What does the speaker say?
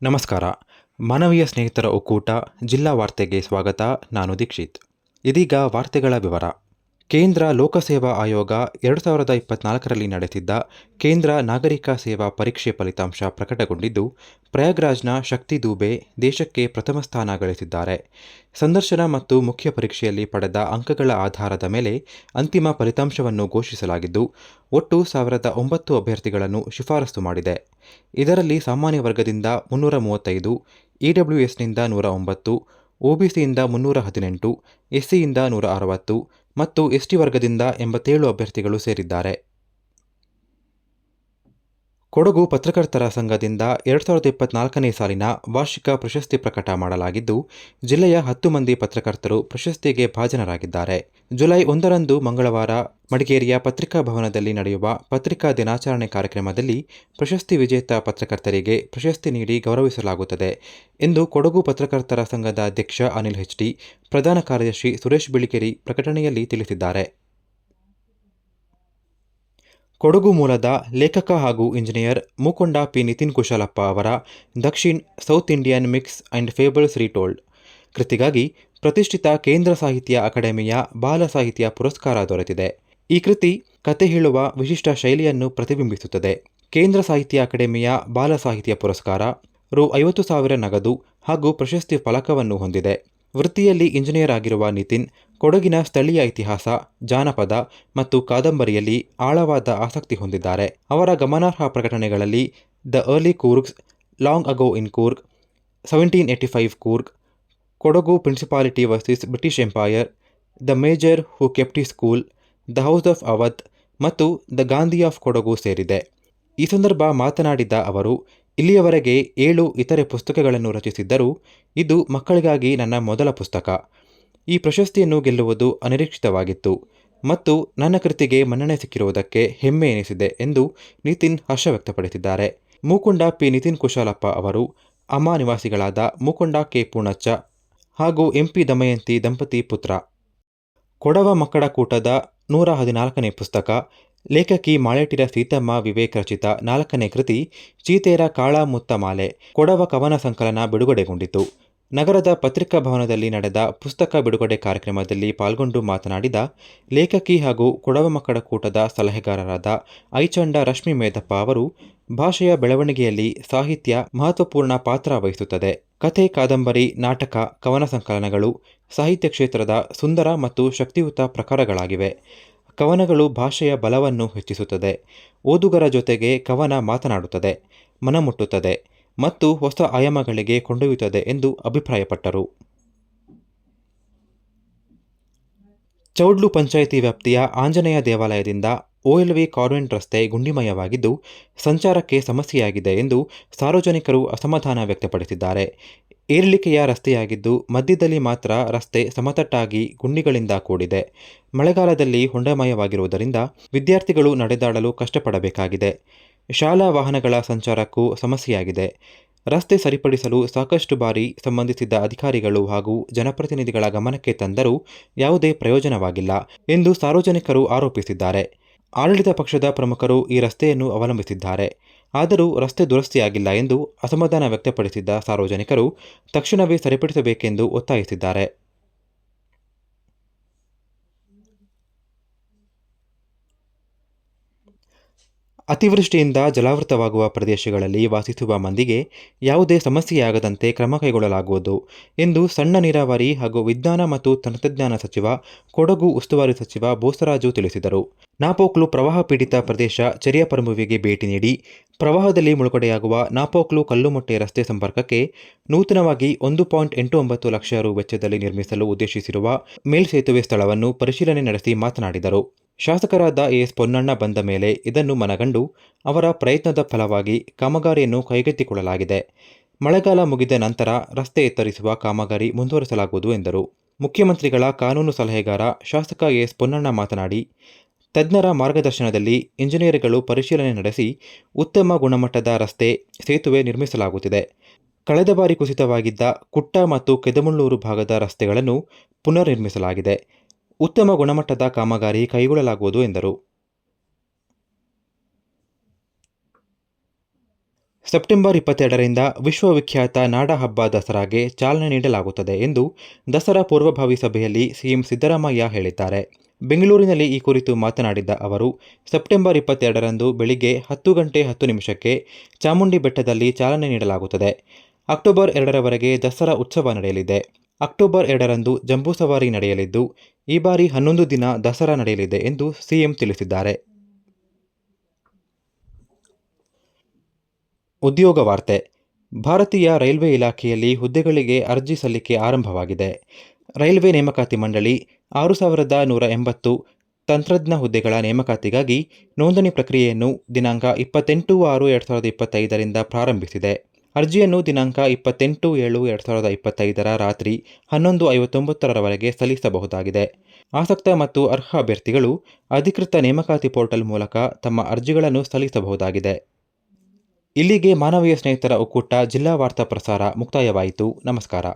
ನಮಸ್ಕಾರ. ಮಾನವೀಯ ಸ್ನೇಹಿತರ ಒಕ್ಕೂಟ ಜಿಲ್ಲಾ ವಾರ್ತೆಗೆ ಸ್ವಾಗತ. ನಾನು ದೀಕ್ಷಿತ್. ಇದೀಗ ವಾರ್ತೆಗಳ ವಿವರ. ಕೇಂದ್ರ ಲೋಕಸೇವಾ ಆಯೋಗ 2024ರಲ್ಲಿ ನಡೆಸಿದ್ದ ಕೇಂದ್ರ ನಾಗರಿಕ ಸೇವಾ ಪರೀಕ್ಷೆ ಫಲಿತಾಂಶ ಪ್ರಕಟಗೊಂಡಿದ್ದು, ಪ್ರಯಾಗ್ರಾಜ್ನ ಶಕ್ತಿ ದೂಬೆ ದೇಶಕ್ಕೆ ಪ್ರಥಮ ಸ್ಥಾನ ಗಳಿಸಿದ್ದಾರೆ. ಸಂದರ್ಶನ ಮತ್ತು ಮುಖ್ಯ ಪರೀಕ್ಷೆಯಲ್ಲಿ ಪಡೆದ ಅಂಕಗಳ ಆಧಾರದ ಮೇಲೆ ಅಂತಿಮ ಫಲಿತಾಂಶವನ್ನು ಘೋಷಿಸಲಾಗಿದ್ದು, ಒಟ್ಟು 1009 ಅಭ್ಯರ್ಥಿಗಳನ್ನು ಶಿಫಾರಸು ಮಾಡಿದೆ. ಇದರಲ್ಲಿ ಸಾಮಾನ್ಯ ವರ್ಗದಿಂದ 335, ಇಡಬ್ಲ್ಯೂಎಸ್ನಿಂದ 109, ಒಬಿಸಿಯಿಂದ 318, ಎಸ್ಸಿಯಿಂದ 160 ಮತ್ತು ಎಸ್ಟಿ ವರ್ಗದಿಂದ 87 ಅಭ್ಯರ್ಥಿಗಳು ಸೇರಿದ್ದಾರೆ. ಕೊಡಗು ಪತ್ರಕರ್ತರ ಸಂಘದಿಂದ 2024ನೇ ಸಾಲಿನ ವಾರ್ಷಿಕ ಪ್ರಶಸ್ತಿ ಪ್ರಕಟ ಮಾಡಲಾಗಿದ್ದು, ಜಿಲ್ಲೆಯ 10 ಮಂದಿ ಪತ್ರಕರ್ತರು ಪ್ರಶಸ್ತಿಗೆ ಭಾಜನರಾಗಿದ್ದಾರೆ. ಜುಲೈ 1ರಂದು ಮಂಗಳವಾರ ಮಡಿಕೇರಿಯ ಪತ್ರಿಕಾ ಭವನದಲ್ಲಿ ನಡೆಯುವ ಪತ್ರಿಕಾ ದಿನಾಚರಣೆ ಕಾರ್ಯಕ್ರಮದಲ್ಲಿ ಪ್ರಶಸ್ತಿ ವಿಜೇತ ಪತ್ರಕರ್ತರಿಗೆ ಪ್ರಶಸ್ತಿ ನೀಡಿ ಗೌರವಿಸಲಾಗುತ್ತದೆ ಎಂದು ಕೊಡಗು ಪತ್ರಕರ್ತರ ಸಂಘದ ಅಧ್ಯಕ್ಷ ಅನಿಲ್ ಎಚ್.ಡಿ, ಪ್ರಧಾನ ಕಾರ್ಯದರ್ಶಿ ಸುರೇಶ್ ಬಿಳಿಕೆರಿ ಪ್ರಕಟಣೆಯಲ್ಲಿ ತಿಳಿಸಿದ್ದಾರೆ. ಕೊಡಗು ಮೂಲದ ಲೇಖಕ ಹಾಗೂ ಇಂಜಿನಿಯರ್ ಮೂಕೊಂಡ ಪಿ. ನಿತಿನ್ ಕುಶಾಲಪ್ಪ ಅವರ ದಕ್ಷಿಣ್ south Indian mix and fables ರೀಟೋಲ್ಡ್ ಕೃತಿಗಾಗಿ ಪ್ರತಿಷ್ಠಿತ ಕೇಂದ್ರ ಸಾಹಿತ್ಯ ಅಕಾಡೆಮಿಯ ಬಾಲ ಸಾಹಿತ್ಯ ಪುರಸ್ಕಾರ ದೊರೆತಿದೆ. ಈ ಕೃತಿ ಕತೆ ಹೇಳುವ ವಿಶಿಷ್ಟ ಶೈಲಿಯನ್ನು ಪ್ರತಿಬಿಂಬಿಸುತ್ತದೆ. ಕೇಂದ್ರ ಸಾಹಿತ್ಯ ಅಕಾಡೆಮಿಯ ಬಾಲ ಸಾಹಿತ್ಯ ಪುರಸ್ಕಾರ ರೂ. 50,000 ನಗದು ಹಾಗೂ ಪ್ರಶಸ್ತಿ ಫಲಕವನ್ನು ಹೊಂದಿದೆ. ವೃತ್ತಿಯಲ್ಲಿ ಇಂಜಿನಿಯರ್ ಆಗಿರುವ ನಿತಿನ್, ಕೊಡಗಿನ ಸ್ಥಳೀಯ ಇತಿಹಾಸ, ಜಾನಪದ ಮತ್ತು ಕಾದಂಬರಿಯಲ್ಲಿ ಆಳವಾದ ಆಸಕ್ತಿ ಹೊಂದಿದ್ದಾರೆ. ಅವರ ಗಮನಾರ್ಹ ಪ್ರಕಟಣೆಗಳಲ್ಲಿ the early Coorgs, long ago in Coorg, 1785 Coorg, Kodagu principality versus British empire, the major who kept his school, the house of Awadh ಮತ್ತು ದ ಗಾಂಧಿ ಆಫ್ ಕೊಡಗು ಸೇರಿದೆ. ಈ ಸಂದರ್ಭ ಮಾತನಾಡಿದ ಅವರು, ಇಲ್ಲಿಯವರೆಗೆ 7 ಇತರೆ ಪುಸ್ತಕಗಳನ್ನು ರಚಿಸಿದ್ದರೂ ಇದು ಮಕ್ಕಳಿಗಾಗಿ ನನ್ನ ಮೊದಲ ಪುಸ್ತಕ. ಈ ಪ್ರಶಸ್ತಿಯನ್ನು ಗೆಲ್ಲುವುದು ಅನಿರೀಕ್ಷಿತವಾಗಿತ್ತು ಮತ್ತು ನನ್ನ ಕೃತಿಗೆ ಮನ್ನಣೆ ಸಿಕ್ಕಿರುವುದಕ್ಕೆ ಹೆಮ್ಮೆ ಎನಿಸಿದೆ ಎಂದು ನಿತಿನ್ ಹರ್ಷ ವ್ಯಕ್ತಪಡಿಸಿದ್ದಾರೆ. ಮೂಕೊಂಡ ಪಿ. ನಿತಿನ್ ಕುಶಾಲಪ್ಪ ಅವರು ಅಮ್ಮ ನಿವಾಸಿಗಳಾದ ಮೂಕೊಂಡ ಕೆ. ಪೂರ್ಣಚ್ಚ ಹಾಗೂ ಎಂಪಿ ದಮಯಂತಿ ದಂಪತಿ ಪುತ್ರ. ಕೊಡವ ಮಕ್ಕಳ ಕೂಟದ 114ನೇ ಪುಸ್ತಕ, ಲೇಖಕಿ ಮಾಳೇಟಿರ ಸೀತಮ್ಮ ವಿವೇಕ್ ರಚಿತ 4ನೇ ಕೃತಿ ಚೀತೇರ ಕಾಳ ಮುತ್ತ ಮಾಲೆ ಕೊಡವ ಕವನ ಸಂಕಲನ ಬಿಡುಗಡೆಗೊಂಡಿತು. ನಗರದ ಪತ್ರಿಕಾ ಭವನದಲ್ಲಿ ನಡೆದ ಪುಸ್ತಕ ಬಿಡುಗಡೆ ಕಾರ್ಯಕ್ರಮದಲ್ಲಿ ಪಾಲ್ಗೊಂಡು ಮಾತನಾಡಿದ ಲೇಖಕಿ ಹಾಗೂ ಕೊಡವ ಮಕ್ಕಳ ಕೂಟದ ಸಲಹೆಗಾರರಾದ ಐಚಂಡ ರಶ್ಮಿ ಮೇಧಪ್ಪ ಅವರು, ಭಾಷೆಯ ಬೆಳವಣಿಗೆಯಲ್ಲಿ ಸಾಹಿತ್ಯ ಮಹತ್ವಪೂರ್ಣ ಪಾತ್ರ ವಹಿಸುತ್ತದೆ. ಕಥೆ, ಕಾದಂಬರಿ, ನಾಟಕ, ಕವನ ಸಂಕಲನಗಳು ಸಾಹಿತ್ಯ ಕ್ಷೇತ್ರದ ಸುಂದರ ಮತ್ತು ಶಕ್ತಿಯುತ ಪ್ರಕಾರಗಳಾಗಿವೆ. ಕವನಗಳು ಭಾಷೆಯ ಬಲವನ್ನು ಹೆಚ್ಚಿಸುತ್ತದೆ. ಓದುಗರ ಜೊತೆಗೆ ಕವನ ಮಾತನಾಡುತ್ತದೆ, ಮನಮುಟ್ಟುತ್ತದೆ ಮತ್ತು ಹೊಸ ಆಯಾಮಗಳಿಗೆ ಕೊಂಡೊಯ್ಯುತ್ತದೆ ಎಂದು ಅಭಿಪ್ರಾಯಪಟ್ಟರು. ಚೌಡ್ಲು ಪಂಚಾಯಿತಿ ವ್ಯಾಪ್ತಿಯ ಆಂಜನೇಯ ದೇವಾಲಯದಿಂದ OLV ಕಾನ್ವೆಂಟ್ ರಸ್ತೆ ಗುಂಡಿಮಯವಾಗಿದ್ದು, ಸಂಚಾರಕ್ಕೆ ಸಮಸ್ಯೆಯಾಗಿದೆ ಎಂದು ಸಾರ್ವಜನಿಕರು ಅಸಮಾಧಾನ ವ್ಯಕ್ತಪಡಿಸಿದ್ದಾರೆ. ಏರಿಳಿಕೆಯ ರಸ್ತೆಯಾಗಿದ್ದು, ಮಧ್ಯದಲ್ಲಿ ಮಾತ್ರ ರಸ್ತೆ ಸಮತಟ್ಟಾಗಿ ಗುಂಡಿಗಳಿಂದ ಕೂಡಿದೆ. ಮಳೆಗಾಲದಲ್ಲಿ ಹೊಂಡಮಯವಾಗಿರುವುದರಿಂದ ವಿದ್ಯಾರ್ಥಿಗಳು ನಡೆದಾಡಲು ಕಷ್ಟಪಡಬೇಕಾಗಿದೆ. ಶಾಲಾ ವಾಹನಗಳ ಸಂಚಾರಕ್ಕೂ ಸಮಸ್ಯೆಯಾಗಿದೆ. ರಸ್ತೆ ಸರಿಪಡಿಸಲು ಸಾಕಷ್ಟು ಬಾರಿ ಸಂಬಂಧಿಸಿದ ಅಧಿಕಾರಿಗಳು ಹಾಗೂ ಜನಪ್ರತಿನಿಧಿಗಳ ಗಮನಕ್ಕೆ ತಂದರೂ ಯಾವುದೇ ಪ್ರಯೋಜನವಾಗಿಲ್ಲ ಎಂದು ಸಾರ್ವಜನಿಕರು ಆರೋಪಿಸಿದ್ದಾರೆ. ಆಡಳಿತ ಪಕ್ಷದ ಪ್ರಮುಖರು ಈ ರಸ್ತೆಯನ್ನು ಅವಲಂಬಿಸಿದ್ದಾರೆ. ಆದರೂ ರಸ್ತೆ ದುರಸ್ತಿಯಾಗಿಲ್ಲ ಎಂದು ಅಸಮಾಧಾನ ವ್ಯಕ್ತಪಡಿಸಿದ್ದ ಸಾರ್ವಜನಿಕರು ತಕ್ಷಣವೇ ಸರಿಪಡಿಸಬೇಕೆಂದು ಒತ್ತಾಯಿಸಿದ್ದಾರೆ. ಅತಿವೃಷ್ಟಿಯಿಂದ ಜಲಾವೃತವಾಗುವ ಪ್ರದೇಶಗಳಲ್ಲಿ ವಾಸಿಸುವ ಮಂದಿಗೆ ಯಾವುದೇ ಸಮಸ್ಯೆಯಾಗದಂತೆ ಕ್ರಮ ಕೈಗೊಳ್ಳಲಾಗುವುದು ಎಂದು ಸಣ್ಣ ನೀರಾವರಿ ಹಾಗೂ ವಿಜ್ಞಾನ ಮತ್ತು ತಂತ್ರಜ್ಞಾನ ಸಚಿವ, ಕೊಡಗು ಉಸ್ತುವಾರಿ ಸಚಿವ ಬೋಸರಾಜು ತಿಳಿಸಿದರು. ನಾಪೋಕ್ಲು ಪ್ರವಾಹ ಪೀಡಿತ ಪ್ರದೇಶ ಚೆರಿಯಪರಮುವಿಗೆ ಭೇಟಿ ನೀಡಿ ಪ್ರವಾಹದಲ್ಲಿ ಮುಳುಗಡೆಯಾಗುವ ನಾಪೋಕ್ಲು ಕಲ್ಲುಮೊಟ್ಟೆ ರಸ್ತೆ ಸಂಪರ್ಕಕ್ಕೆ ನೂತನವಾಗಿ 1.89 ಲಕ್ಷ ರು ವೆಚ್ಚದಲ್ಲಿ ನಿರ್ಮಿಸಲು ಉದ್ದೇಶಿಸಿರುವ ಮೇಲ್ಸೇತುವೆ ಸ್ಥಳವನ್ನು ಪರಿಶೀಲನೆ ನಡೆಸಿ ಮಾತನಾಡಿದರು. ಶಾಸಕರಾದ ಎಸ್ ಪೊನ್ನಣ್ಣ ಬಂದ ಮೇಲೆ ಇದನ್ನು ಮನಗಂಡು ಅವರ ಪ್ರಯತ್ನದ ಫಲವಾಗಿ ಕಾಮಗಾರಿಯನ್ನು ಕೈಗೆತ್ತಿಕೊಳ್ಳಲಾಗಿದೆ. ಮಳೆಗಾಲ ಮುಗಿದ ನಂತರ ರಸ್ತೆ ಎತ್ತರಿಸುವ ಕಾಮಗಾರಿ ಮುಂದುವರಿಸಲಾಗುವುದು ಎಂದರು. ಮುಖ್ಯಮಂತ್ರಿಗಳ ಕಾನೂನು ಸಲಹೆಗಾರ ಶಾಸಕ ಎಸ್ ಪೊನ್ನಣ್ಣ ಮಾತನಾಡಿ, ತಜ್ಞರ ಮಾರ್ಗದರ್ಶನದಲ್ಲಿ ಇಂಜಿನಿಯರ್ಗಳು ಪರಿಶೀಲನೆ ನಡೆಸಿ ಉತ್ತಮ ಗುಣಮಟ್ಟದ ರಸ್ತೆ, ಸೇತುವೆ ನಿರ್ಮಿಸಲಾಗುತ್ತಿದೆ. ಕಳೆದ ಬಾರಿ ಕುಸಿತವಾಗಿದ್ದ ಕುಟ್ಟ ಮತ್ತು ಕೆದಮುಳ್ಳೂರು ಭಾಗದ ರಸ್ತೆಗಳನ್ನು ಪುನರ್ ನಿರ್ಮಿಸಲಾಗಿದೆ. ಉತ್ತಮ ಗುಣಮಟ್ಟದ ಕಾಮಗಾರಿ ಕೈಗೊಳ್ಳಲಾಗುವುದು ಎಂದರು. ಸೆಪ್ಟೆಂಬರ್ 22ರಿಂದ ವಿಶ್ವವಿಖ್ಯಾತ ನಾಡಹಬ್ಬ ದಸರಾಗೆ ಚಾಲನೆ ನೀಡಲಾಗುತ್ತದೆ ಎಂದು ದಸರಾ ಪೂರ್ವಭಾವಿ ಸಭೆಯಲ್ಲಿ ಸಿಎಂ ಸಿದ್ದರಾಮಯ್ಯ ಹೇಳಿದ್ದಾರೆ. ಬೆಂಗಳೂರಿನಲ್ಲಿ ಈ ಕುರಿತು ಮಾತನಾಡಿದ ಅವರು, ಸೆಪ್ಟೆಂಬರ್ 22ರಂದು ಬೆಳಿಗ್ಗೆ 10 ಗಂಟೆ 10 ನಿಮಿಷಕ್ಕೆ ಚಾಮುಂಡಿ ಬೆಟ್ಟದಲ್ಲಿ ಚಾಲನೆ ನೀಡಲಾಗುತ್ತದೆ. ಅಕ್ಟೋಬರ್ 2ರವರೆಗೆ ದಸರಾ ಉತ್ಸವ ನಡೆಯಲಿದೆ. ಅಕ್ಟೋಬರ್ 2ರಂದು ಜಂಬೂಸವಾರಿ ನಡೆಯಲಿದ್ದು, ಈ ಬಾರಿ 11 ದಿನ ದಸರಾ ನಡೆಯಲಿದೆ ಎಂದು ಸಿಎಂ ತಿಳಿಸಿದ್ದಾರೆ. ಉದ್ಯೋಗ ವಾರ್ತೆ. ಭಾರತೀಯ ರೈಲ್ವೆ ಇಲಾಖೆಯಲ್ಲಿ ಹುದ್ದೆಗಳಿಗೆ ಅರ್ಜಿ ಸಲ್ಲಿಕೆ ಆರಂಭವಾಗಿದೆ. ರೈಲ್ವೆ ನೇಮಕಾತಿ ಮಂಡಳಿ 6180 ತಂತ್ರಜ್ಞ ಹುದ್ದೆಗಳ ನೇಮಕಾತಿಗಾಗಿ ನೋಂದಣಿ ಪ್ರಕ್ರಿಯೆಯನ್ನು ದಿನಾಂಕ 28/6/2025ರಿಂದ ಪ್ರಾರಂಭಿಸಿದೆ. ಅರ್ಜಿಯನ್ನು ದಿನಾಂಕ 28/7/2025 ರಾತ್ರಿ 11:59ರವರೆಗೆ ಸಲ್ಲಿಸಬಹುದಾಗಿದೆ. ಆಸಕ್ತ ಮತ್ತು ಅರ್ಹ ಅಭ್ಯರ್ಥಿಗಳು ಅಧಿಕೃತ ನೇಮಕಾತಿ ಪೋರ್ಟಲ್ ಮೂಲಕ ತಮ್ಮ ಅರ್ಜಿಗಳನ್ನು ಸಲ್ಲಿಸಬಹುದಾಗಿದೆ. ಇಲ್ಲಿಗೆ ಮಾನವೀಯ ಸ್ನೇಹಿತರ ಒಕ್ಕೂಟ ಜಿಲ್ಲಾ ವಾರ್ತಾ ಪ್ರಸಾರ ಮುಕ್ತಾಯವಾಯಿತು. ನಮಸ್ಕಾರ.